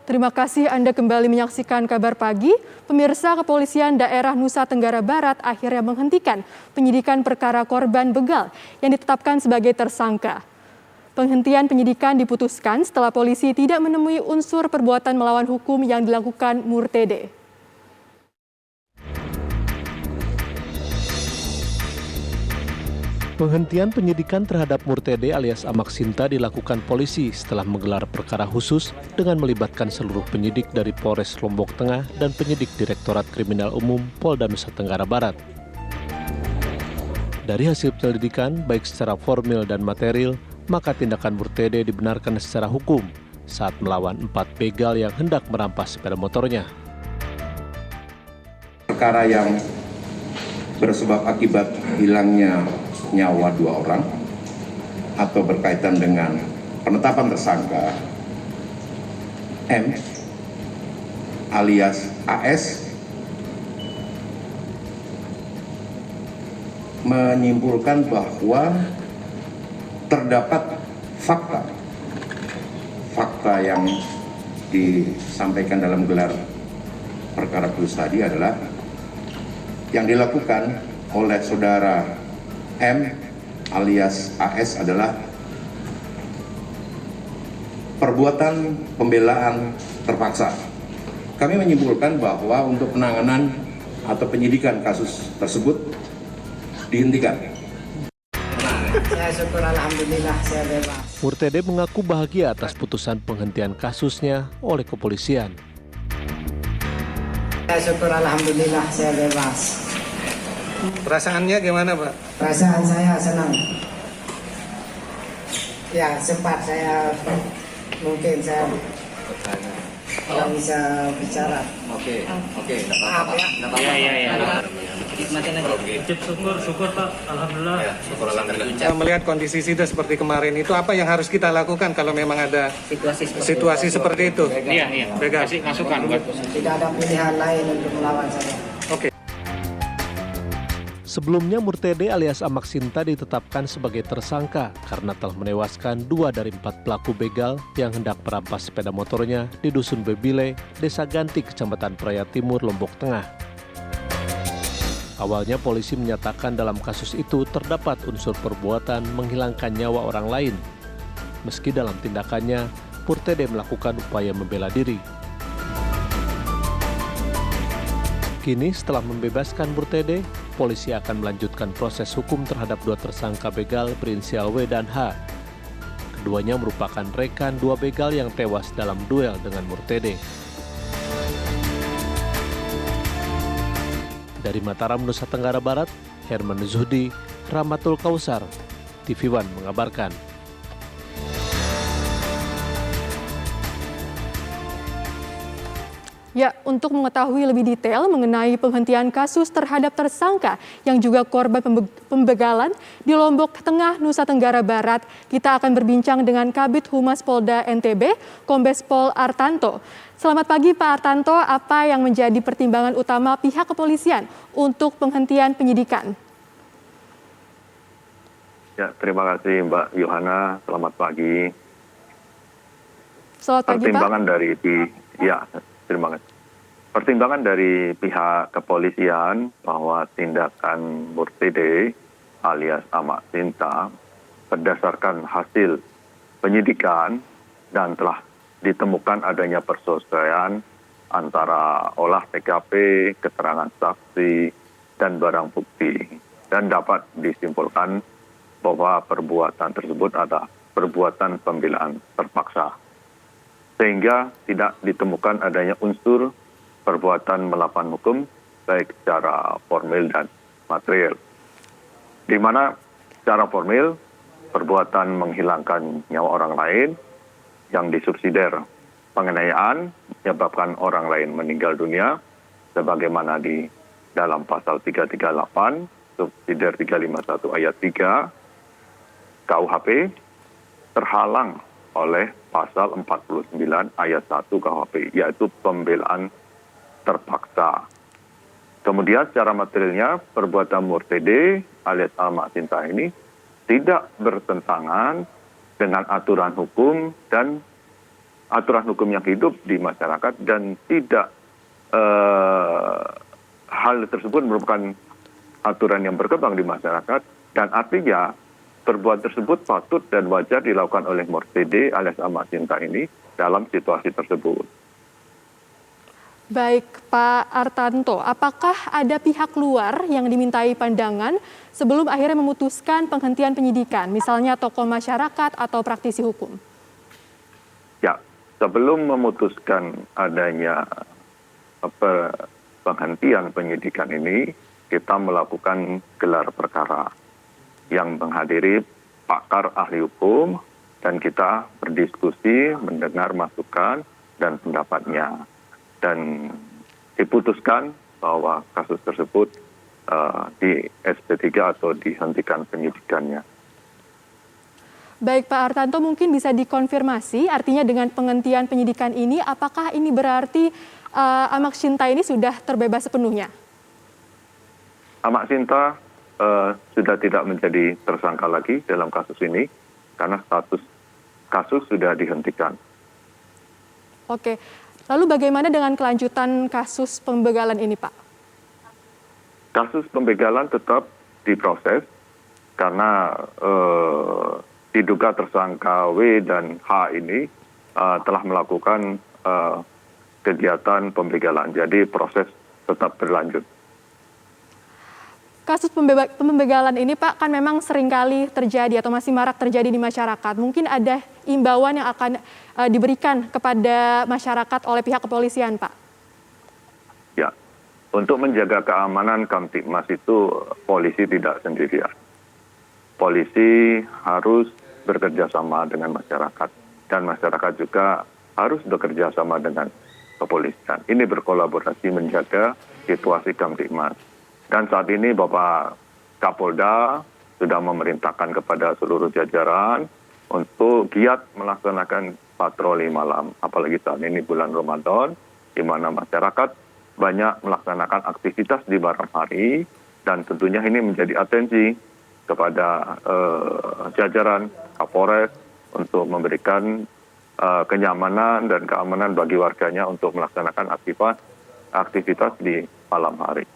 Terima kasih Anda kembali menyaksikan Kabar Pagi. Pemirsa, Kepolisian Daerah Nusa Tenggara Barat akhirnya menghentikan penyidikan perkara korban begal yang ditetapkan sebagai tersangka. Penghentian penyidikan diputuskan setelah polisi tidak menemui unsur perbuatan melawan hukum yang dilakukan Murtede. Penghentian penyidikan terhadap Murtede alias Amak Sinta dilakukan polisi setelah menggelar perkara khusus dengan melibatkan seluruh penyidik dari Polres Lombok Tengah dan penyidik Direktorat Kriminal Umum Polda Nusa Tenggara Barat. Dari hasil penyelidikan, baik secara formil dan material, maka tindakan Murtede dibenarkan secara hukum saat melawan 4 begal yang hendak merampas sepeda motornya. Perkara yang bersebab akibat hilangnya nyawa 2 orang atau berkaitan dengan penetapan tersangka M alias AS menyimpulkan bahwa terdapat fakta yang disampaikan dalam gelar perkara khusus tadi adalah yang dilakukan oleh saudara M alias AS adalah perbuatan pembelaan terpaksa. Kami menyimpulkan bahwa untuk penanganan atau penyidikan kasus tersebut dihentikan. Saya syukur alhamdulillah saya bebas. Murtede mengaku bahagia atas putusan penghentian kasusnya oleh kepolisian. Saya syukur alhamdulillah saya bebas. Perasaannya gimana, Pak? Perasaan saya senang. Ya, sempat mungkin saya nggak bisa bicara. Oke. Maaf ya. Nikmatin aja. Syukur Pak, alhamdulillah. Melihat kondisi Sida seperti kemarin itu, apa yang harus kita lakukan kalau memang ada situasi seperti itu? Iya. Begal. Kasih masukan buat. Tidak ada pilihan lain untuk melawan saya. Oke. Sebelumnya Murtede alias Amak Sinta ditetapkan sebagai tersangka karena telah menewaskan 2 dari 4 pelaku begal yang hendak merampas sepeda motornya di Dusun Bebile, Desa Ganti, Kecamatan Praia Timur, Lombok Tengah. Awalnya polisi menyatakan dalam kasus itu terdapat unsur perbuatan menghilangkan nyawa orang lain. Meski dalam tindakannya, Murtede melakukan upaya membela diri. Kini setelah membebaskan Murtede, polisi akan melanjutkan proses hukum terhadap 2 tersangka begal berinisial W dan H. Keduanya merupakan rekan 2 begal yang tewas dalam duel dengan Murtede. Dari Mataram, Nusa Tenggara Barat, Herman Zuhdi, Rahmatul Kausar, TV One mengabarkan. Ya, untuk mengetahui lebih detail mengenai penghentian kasus terhadap tersangka yang juga korban pembegalan di Lombok Tengah, Nusa Tenggara Barat, kita akan berbincang dengan Kabid Humas Polda NTB, Kombes Pol Artanto. Selamat pagi Pak Artanto, apa yang menjadi pertimbangan utama pihak kepolisian untuk penghentian penyidikan? Ya, terima kasih Mbak Yohana, selamat pagi. Selamat pagi Pak. Terima kasih. Pertimbangan dari pihak kepolisian bahwa tindakan Murtede alias Amak Sinta berdasarkan hasil penyidikan dan telah ditemukan adanya persesuaian antara olah TKP, keterangan saksi, dan barang bukti. Dan dapat disimpulkan bahwa perbuatan tersebut adalah perbuatan pembelaan terpaksa. Sehingga tidak ditemukan adanya unsur perbuatan melawan hukum baik secara formil dan material. Di mana secara formil perbuatan menghilangkan nyawa orang lain yang disubsidiar penganiayaan menyebabkan orang lain meninggal dunia sebagaimana di dalam pasal 338 subsidiar 351 ayat 3 KUHP terhalang oleh pasal 49 ayat 1 KUHP, yaitu pembelaan terpaksa. Kemudian secara materialnya, perbuatan Murtede alias Amak Sinta ini tidak bertentangan dengan aturan hukum dan aturan hukum yang hidup di masyarakat dan tidak hal tersebut merupakan aturan yang berkembang di masyarakat dan artinya perbuatan tersebut patut dan wajar dilakukan oleh Mortede alias Amak Sinta ini dalam situasi tersebut. Baik Pak Artanto, apakah ada pihak luar yang dimintai pandangan sebelum akhirnya memutuskan penghentian penyidikan, misalnya tokoh masyarakat atau praktisi hukum? Ya, sebelum memutuskan adanya penghentian penyidikan ini, kita melakukan gelar perkara yang menghadiri pakar ahli hukum dan kita berdiskusi, mendengar masukan dan pendapatnya. Dan diputuskan bahwa kasus tersebut di SP3 atau dihentikan penyidikannya. Baik Pak Artanto, mungkin bisa dikonfirmasi artinya dengan penghentian penyidikan ini, apakah ini berarti Amak Sinta ini sudah terbebas sepenuhnya? Amak Sinta sudah tidak menjadi tersangka lagi dalam kasus ini karena status kasus sudah dihentikan. Oke, lalu bagaimana dengan kelanjutan kasus pembegalan ini Pak? Kasus pembegalan tetap diproses karena diduga tersangka W dan H ini telah melakukan kegiatan pembegalan. Jadi proses tetap berlanjut. Kasus pembegalan ini Pak kan memang seringkali terjadi atau masih marak terjadi di masyarakat. Mungkin ada imbauan yang akan diberikan kepada masyarakat oleh pihak kepolisian Pak? Ya, untuk menjaga keamanan Kamtibmas itu polisi tidak sendirian. Polisi harus bekerja sama dengan masyarakat dan masyarakat juga harus bekerja sama dengan kepolisian. Ini berkolaborasi menjaga situasi Kamtibmas. Dan saat ini Bapak Kapolda sudah memerintahkan kepada seluruh jajaran untuk giat melaksanakan patroli malam. Apalagi saat ini bulan Ramadan, di mana masyarakat banyak melaksanakan aktivitas di malam hari. Dan tentunya ini menjadi atensi kepada jajaran Kapolres untuk memberikan kenyamanan dan keamanan bagi warganya untuk melaksanakan aktivitas di malam hari.